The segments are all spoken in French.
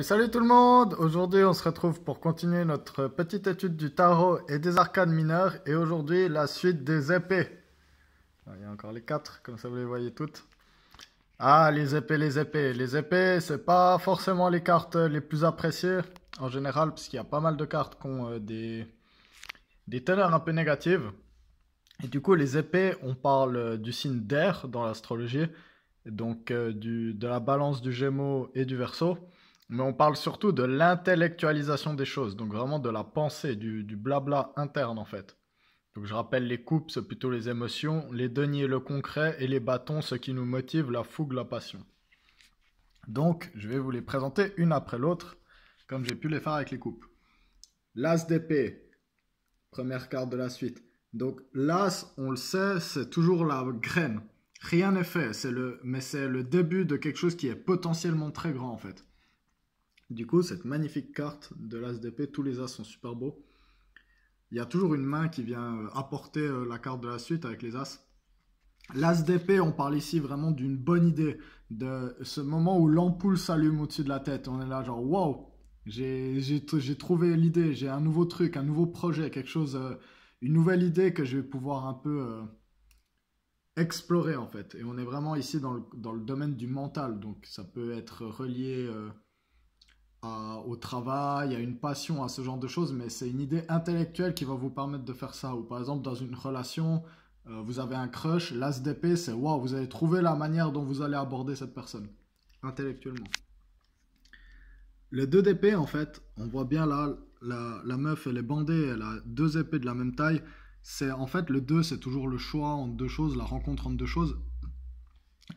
Salut tout le monde! Aujourd'hui on se retrouve pour continuer notre petite étude du tarot et des arcanes mineures et aujourd'hui la suite des épées. Il y a encore les quatre, comme ça vous les voyez toutes. Ah, les épées, les épées. Les épées, c'est pas forcément les cartes les plus appréciées en général parce qu'il y a pas mal de cartes qui ont des teneurs un peu négatives. Et du coup les épées, on parle du signe d'air dans l'astrologie, donc de la balance du Gémeaux et du Verseau. Mais on parle surtout de l'intellectualisation des choses, donc vraiment de la pensée, du blabla interne en fait. Donc je rappelle, les coupes, c'est plutôt les émotions, les deniers, le concret, et les bâtons, ce qui nous motive, la fougue, la passion. Donc je vais vous les présenter une après l'autre, comme j'ai pu les faire avec les coupes. L'As d'épée, première carte de la suite. Donc l'As, on le sait, c'est toujours la graine. Rien n'est fait, mais c'est le début de quelque chose qui est potentiellement très grand en fait. Du coup, cette magnifique carte de l'As d'épée, tous les As sont super beaux. Il y a toujours une main qui vient apporter la carte de la suite avec les As. L'As d'épée, on parle ici vraiment d'une bonne idée, de ce moment où l'ampoule s'allume au-dessus de la tête. On est là genre, wow, j'ai trouvé l'idée, j'ai un nouveau truc, un nouveau projet, quelque chose, une nouvelle idée que je vais pouvoir un peu explorer en fait. Et on est vraiment ici dans le domaine du mental, donc ça peut être relié au travail, à une passion, à ce genre de choses, mais c'est une idée intellectuelle qui va vous permettre de faire ça. Ou par exemple, dans une relation, vous avez un crush, l'as d'épée, c'est waouh, vous avez trouvé la manière dont vous allez aborder cette personne, intellectuellement. Le 2 d'épée, en fait, on voit bien là, la meuf, elle est bandée, elle a deux épées de la même taille. C'est en fait le 2, c'est toujours le choix entre deux choses, la rencontre entre deux choses.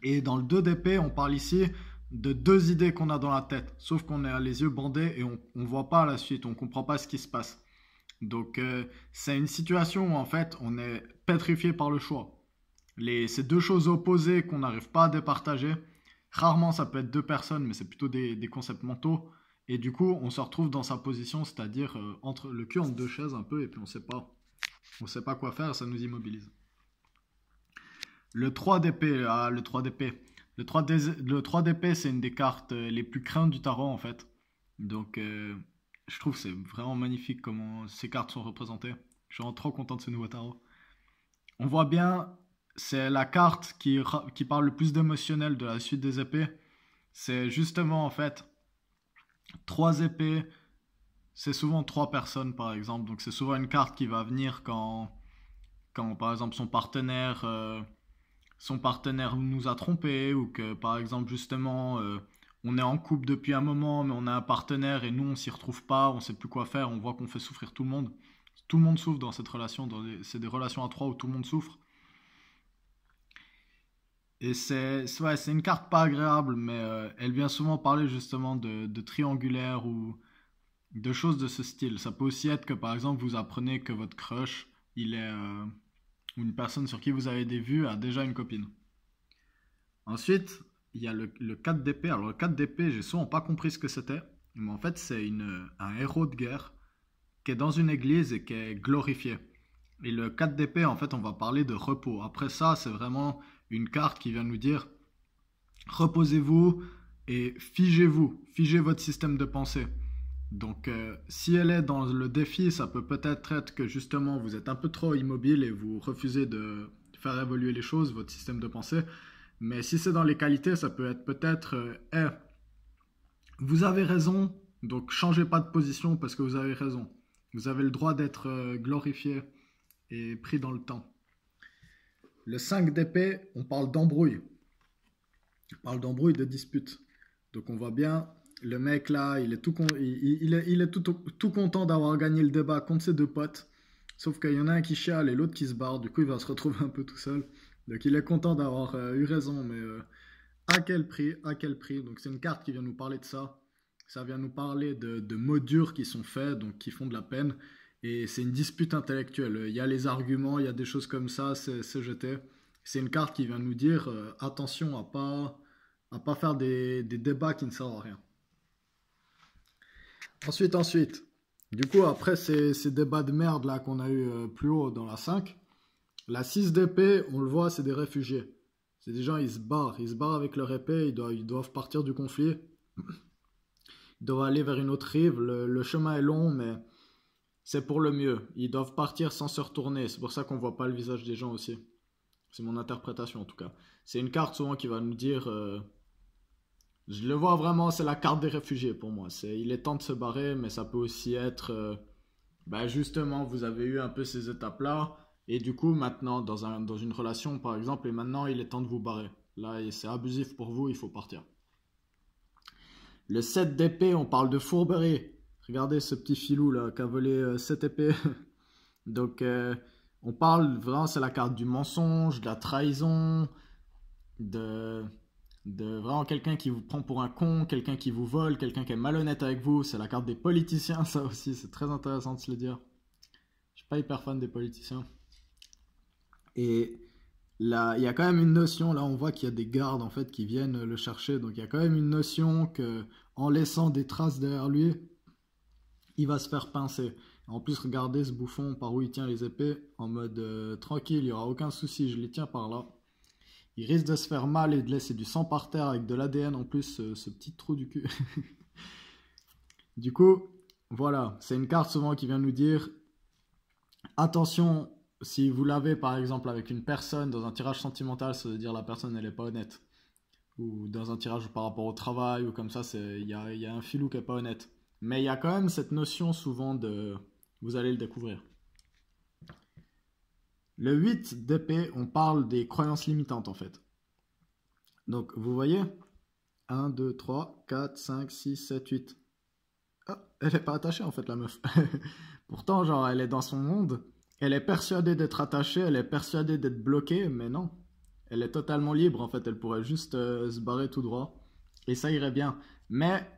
Et dans le 2 d'épée, on parle ici de deux idées qu'on a dans la tête, sauf qu'on a les yeux bandés et on ne voit pas la suite, on ne comprend pas ce qui se passe. Donc c'est une situation où en fait on est pétrifié par le choix. Ces deux choses opposées qu'on n'arrive pas à départager, rarement ça peut être deux personnes, mais c'est plutôt des concepts mentaux. Et du coup on se retrouve dans sa position, c'est-à-dire entre le cul entre deux chaises un peu, et puis on sait pas quoi faire, ça nous immobilise. Le 3 d'épée, le 3 d'épée. Le 3 d'épée, c'est une des cartes les plus craintes du tarot, en fait. Donc, je trouve que c'est vraiment magnifique comment ces cartes sont représentées. Je suis vraiment trop content de ce nouveau tarot. On voit bien, c'est la carte qui parle le plus d'émotionnel de la suite des épées. C'est justement, en fait, 3 épées, c'est souvent 3 personnes, par exemple. Donc, c'est souvent une carte qui va venir quand par exemple, son partenaire nous a trompés, ou que par exemple justement on est en couple depuis un moment mais on a un partenaire et nous on s'y retrouve pas, on sait plus quoi faire, on voit qu'on fait souffrir tout le monde. Tout le monde souffre dans cette relation, c'est des relations à trois où tout le monde souffre. Et ouais, c'est une carte pas agréable, mais elle vient souvent parler justement de triangulaire ou de choses de ce style. Ça peut aussi être que par exemple vous apprenez que votre crush, ou une personne sur qui vous avez des vues a déjà une copine. Ensuite, il y a le 4 d'épée. Alors le 4 d'épée, j'ai souvent pas compris ce que c'était, mais en fait c'est un héros de guerre qui est dans une église et qui est glorifié. Et le 4 d'épée, en fait, on va parler de repos. Après ça, c'est vraiment une carte qui vient nous dire reposez-vous et figez-vous, figez votre système de pensée. Donc, si elle est dans le défi, ça peut peut-être être que justement vous êtes un peu trop immobile et vous refusez de faire évoluer les choses, votre système de pensée. Mais si c'est dans les qualités, ça peut être peut-être hey, vous avez raison, donc changez pas de position parce que vous avez raison. Vous avez le droit d'être glorifié et pris dans le temps. Le 5 d'épée, on parle d'embrouille. On parle d'embrouille, de dispute. Donc on voit bien, le mec là, il est tout content d'avoir gagné le débat contre ses deux potes. Sauf qu'il y en a un qui chiale et l'autre qui se barre. Du coup, il va se retrouver un peu tout seul. Donc il est content d'avoir eu raison, mais à quel prix? À quel prix? Donc c'est une carte qui vient nous parler de ça. Ça vient nous parler de mots durs qui sont faits, donc qui font de la peine. Et c'est une dispute intellectuelle. Il y a les arguments, il y a des choses comme ça, c'est jeté. C'est une carte qui vient nous dire attention à pas faire des débats qui ne servent à rien. Ensuite. Du coup, après ces débats de merde là qu'on a eu plus haut dans la 5, la 6 d'épée, on le voit, c'est des réfugiés. C'est des gens, ils se barrent avec leur épée, ils doivent partir du conflit. doivent aller vers une autre rive. Le chemin est long, mais c'est pour le mieux. Ils doivent partir sans se retourner. C'est pour ça qu'on voit pas le visage des gens aussi. C'est mon interprétation en tout cas. C'est une carte souvent qui va nous dire... je le vois vraiment, c'est la carte des réfugiés pour moi. Il est temps de se barrer, mais ça peut aussi être... justement, vous avez eu un peu ces étapes-là. Et du coup, maintenant, dans une relation par exemple, et maintenant il est temps de vous barrer. Là, c'est abusif pour vous, il faut partir. Le 7 d'épée, on parle de fourberie. Regardez ce petit filou là qui a volé 7 épées. Donc, on parle vraiment, c'est la carte du mensonge, de la trahison, de vraiment quelqu'un qui vous prend pour un con, quelqu'un qui vous vole, quelqu'un qui est malhonnête avec vous. C'est la carte des politiciens, ça aussi, c'est très intéressant de se le dire. Je suis pas hyper fan des politiciens. Et là, il y a quand même une notion, là on voit qu'il y a des gardes en fait qui viennent le chercher, donc il y a quand même une notion que en laissant des traces derrière lui, il va se faire pincer. En plus, regardez ce bouffon par où il tient les épées, en mode tranquille, il n'y aura aucun souci, je les tiens par là. Il risque de se faire mal et de laisser du sang par terre avec de l'ADN en plus, ce petit trou du cul. Du coup, voilà, c'est une carte souvent qui vient nous dire attention, si vous l'avez par exemple avec une personne dans un tirage sentimental, ça veut dire la personne elle est pas honnête. Ou dans un tirage par rapport au travail ou comme ça, il y a un filou qui est pas honnête. Mais il y a quand même cette notion souvent de... Vous allez le découvrir. Le 8 d'épée, on parle des croyances limitantes en fait. Donc vous voyez 1, 2, 3, 4, 5, 6, 7, 8. Ah, elle n'est pas attachée en fait la meuf. Pourtant genre elle est dans son monde. Elle est persuadée d'être attachée, elle est persuadée d'être bloquée, mais non. Elle est totalement libre en fait, elle pourrait juste se barrer tout droit. Et ça irait bien. Mais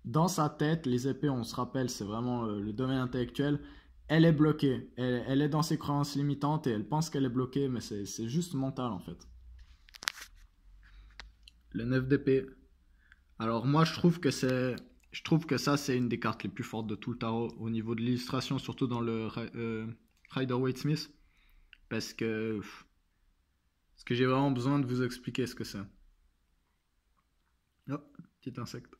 dans sa tête, les épées, on se rappelle, c'est vraiment le domaine intellectuel. Elle est bloquée. Elle est dans ses croyances limitantes et elle pense qu'elle est bloquée, mais c'est juste mental en fait. Le 9 d'épée. Alors moi je trouve que ça c'est une des cartes les plus fortes de tout le tarot au niveau de l'illustration, surtout dans le Rider-Waite-Smith. Parce que j'ai vraiment besoin de vous expliquer ce que c'est. Oh, petit insecte.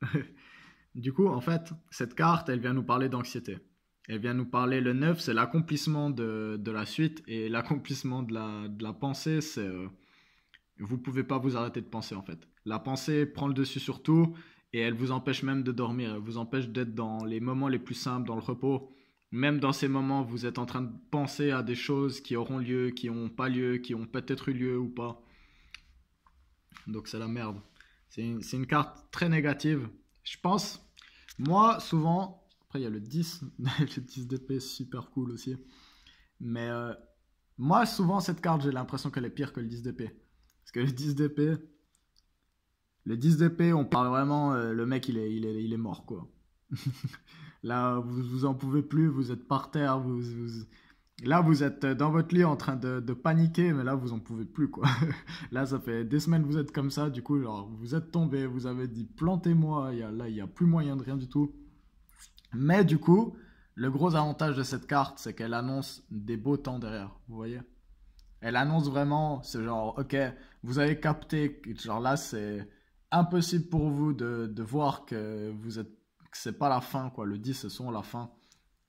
Du coup, en fait, cette carte, elle vient nous parler d'anxiété. Elle vient nous parler, le 9, c'est l'accomplissement de la suite. Et l'accomplissement de la pensée, c'est... vous pouvez pas vous arrêter de penser, en fait. La pensée prend le dessus sur tout et elle vous empêche même de dormir. Elle vous empêche d'être dans les moments les plus simples, dans le repos. Même dans ces moments, vous êtes en train de penser à des choses qui auront lieu, qui n'ont pas lieu, qui ont peut-être eu lieu ou pas. Donc c'est la merde. C'est une carte très négative. Je pense, moi, souvent, après il y a le 10, le 10 d'épée, super cool aussi. Mais moi, souvent, cette carte, j'ai l'impression qu'elle est pire que le 10 d'épée. Parce que le 10 d'épée, on parle vraiment, le mec, il est mort, quoi. Là, vous en pouvez plus, vous êtes par terre, là, vous êtes dans votre lit en train de paniquer, mais là, vous en pouvez plus, quoi. Là, ça fait des semaines que vous êtes comme ça, du coup, genre, vous êtes tombé, vous avez dit plantez-moi, là, il n'y a plus moyen de rien du tout. Mais du coup, le gros avantage de cette carte, c'est qu'elle annonce des beaux temps derrière, vous voyez. Elle annonce vraiment, c'est genre, ok, vous avez capté, genre là, c'est impossible pour vous de voir que c'est pas la fin, quoi. Le 10, ce sont la fin.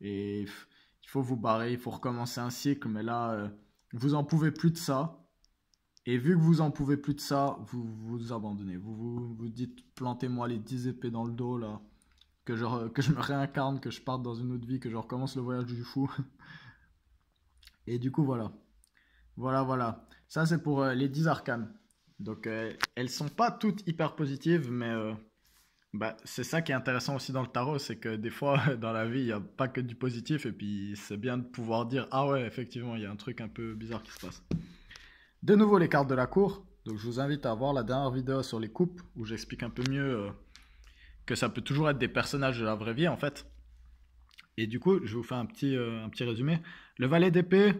Et il faut vous barrer, il faut recommencer un cycle, mais là, vous en pouvez plus de ça. Et vu que vous en pouvez plus de ça, vous abandonnez. Vous dites, plantez-moi les 10 épées dans le dos, là. Que je me réincarne, que je parte dans une autre vie, que je recommence le voyage du fou. Et du coup, voilà. Voilà. Ça, c'est pour les 10 arcanes. Donc, elles sont pas toutes hyper positives, mais c'est ça qui est intéressant aussi dans le tarot, c'est que des fois, dans la vie, il n'y a pas que du positif, et puis c'est bien de pouvoir dire, ah ouais, effectivement, il y a un truc un peu bizarre qui se passe. De nouveau, les cartes de la cour. Donc, je vous invite à voir la dernière vidéo sur les coupes, où j'explique un peu mieux que ça peut toujours être des personnages de la vraie vie, en fait. Et du coup, je vais vous faire un petit résumé. Le valet d'épée,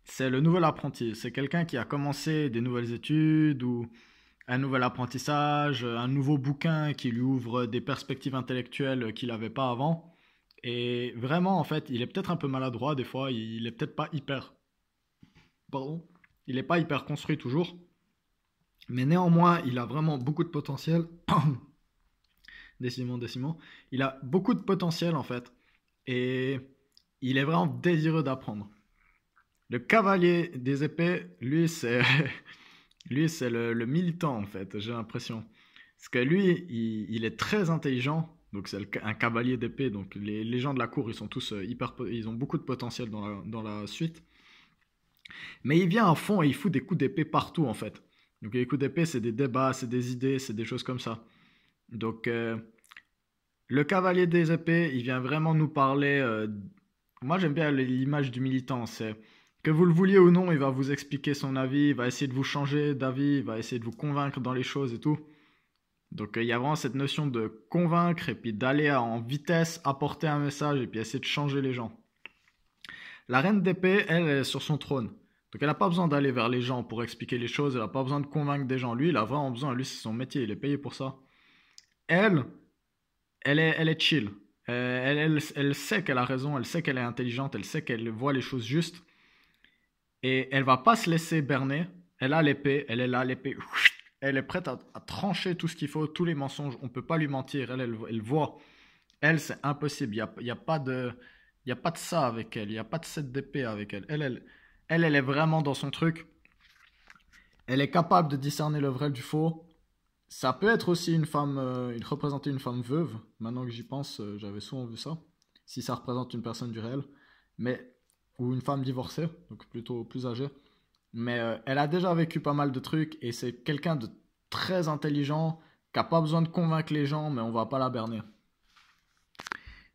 c'est le nouvel apprenti. C'est quelqu'un qui a commencé des nouvelles études ou un nouvel apprentissage, un nouveau bouquin qui lui ouvre des perspectives intellectuelles qu'il n'avait pas avant. Et vraiment, en fait, il est peut-être un peu maladroit des fois, il est peut-être pas hyper... Pardon. Il n'est pas hyper construit toujours. Mais néanmoins, il a vraiment beaucoup de potentiel. décidément. Il a beaucoup de potentiel en fait. Et il est vraiment désireux d'apprendre. Le cavalier des épées, lui, c'est lui, c'est le militant en fait, j'ai l'impression. Parce que lui, il est très intelligent. Donc c'est un cavalier d'épée. Donc les gens de la cour, ils sont tous ils ont beaucoup de potentiel dans la suite. Mais il vient à fond et il fout des coups d'épée partout en fait. Donc les coups d'épée, c'est des débats, c'est des idées, c'est des choses comme ça. Donc le cavalier des épées, il vient vraiment nous parler. Moi, j'aime bien l'image du militant. C'est que vous le vouliez ou non, il va vous expliquer son avis, il va essayer de vous changer d'avis, il va essayer de vous convaincre dans les choses et tout. Donc il y a vraiment cette notion de convaincre et puis d'aller en vitesse, apporter un message et puis essayer de changer les gens. La reine d'épée, elle est sur son trône. Donc elle n'a pas besoin d'aller vers les gens pour expliquer les choses, elle n'a pas besoin de convaincre des gens. Lui, il a vraiment besoin, lui c'est son métier, il est payé pour ça. Elle, elle est chill. Elle sait qu'elle a raison, elle sait qu'elle est intelligente, elle sait qu'elle voit les choses justes. Et elle va pas se laisser berner. Elle a l'épée, elle est là, l'épée. Elle est prête à trancher tout ce qu'il faut, tous les mensonges. On peut pas lui mentir. Elle voit. Elle, c'est impossible. Il y a pas de, il y a pas de ça avec elle. Il y a pas de set d'épée avec elle. Elle est vraiment dans son truc. Elle est capable de discerner le vrai du faux. Ça peut être aussi une femme, représenter une femme veuve. Maintenant que j'y pense, j'avais souvent vu ça. Si ça représente une personne du réel. Mais, ou une femme divorcée, donc plutôt plus âgée. Mais elle a déjà vécu pas mal de trucs et c'est quelqu'un de très intelligent qui n'a pas besoin de convaincre les gens, mais on va pas la berner.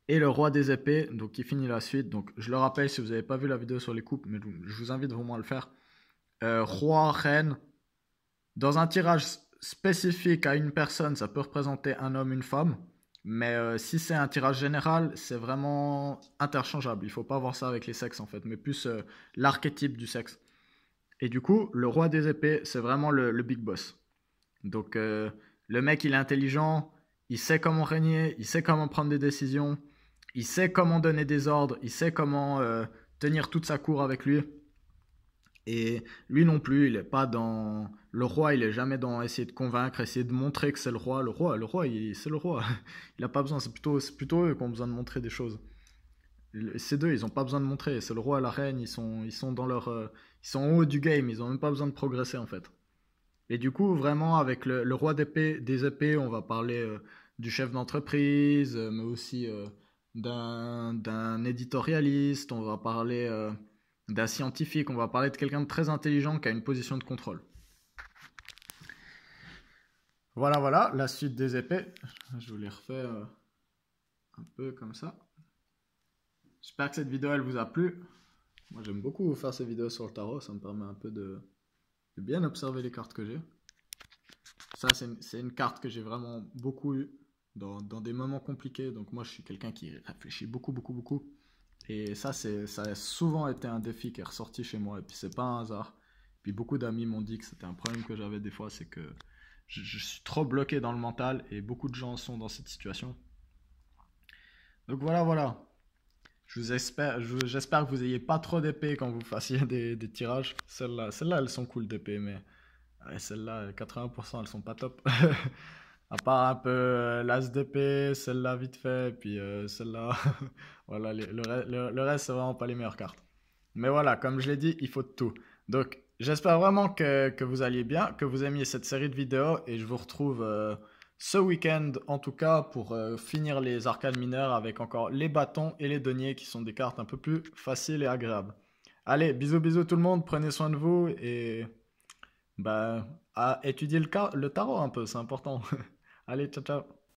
Et le roi des épées, donc qui finit la suite. Donc je le rappelle si vous n'avez pas vu la vidéo sur les coupes, mais je vous invite vraiment à le faire. Roi, reine, dans un tirage spécifique à une personne, ça peut représenter un homme, une femme. Mais si c'est un tirage général, c'est vraiment interchangeable. Il ne faut pas voir ça avec les sexes en fait, mais plus l'archétype du sexe. Et du coup, le roi des épées, c'est vraiment le big boss. Donc le mec, il est intelligent, il sait comment régner, il sait comment prendre des décisions, il sait comment donner des ordres, il sait comment tenir toute sa cour avec lui. Et lui non plus, il est pas dans... Le roi, il est jamais dans essayer de convaincre, essayer de montrer que c'est le roi. C'est le roi. Il n'a pas besoin, c'est plutôt eux qui ont besoin de montrer des choses. Ces deux, ils n'ont pas besoin de montrer. C'est le roi et la reine, ils sont dans leur... ils sont en haut du game, ils n'ont même pas besoin de progresser en fait. Et du coup, vraiment, avec le roi des épées, on va parler du chef d'entreprise, mais aussi d'un éditorialiste, on va parler d'un scientifique, on va parler de quelqu'un de très intelligent qui a une position de contrôle. Voilà, la suite des épées. Je vous les refais un peu comme ça. J'espère que cette vidéo, elle vous a plu. Moi, j'aime beaucoup faire ces vidéos sur le tarot, ça me permet un peu de bien observer les cartes que j'ai. Ça, c'est une carte que j'ai vraiment beaucoup eue dans des moments compliqués. Donc moi, je suis quelqu'un qui réfléchit beaucoup. Et ça a souvent été un défi qui est ressorti chez moi. Et puis, c'est pas un hasard. Puis, beaucoup d'amis m'ont dit que c'était un problème que j'avais des fois. C'est que je suis trop bloqué dans le mental. Et beaucoup de gens sont dans cette situation. Donc voilà. J'espère que vous ayez pas trop d'épées quand vous fassiez des tirages. Celles-là, elles sont cool d'épées, mais ouais, celles-là, 80%, elles sont pas top. À part un peu l'as d'épée, celle-là vite fait, puis celle-là. Voilà, le reste, c'est vraiment pas les meilleures cartes. Mais voilà, comme je l'ai dit, il faut de tout. Donc, j'espère vraiment que vous alliez bien, que vous aimiez cette série de vidéos, et je vous retrouve ce week-end, en tout cas, pour finir les arcanes mineures avec encore les bâtons et les deniers, qui sont des cartes un peu plus faciles et agréables. Allez, bisous tout le monde, prenez soin de vous, et bah, à étudier le tarot un peu, c'est important. Allez, ciao.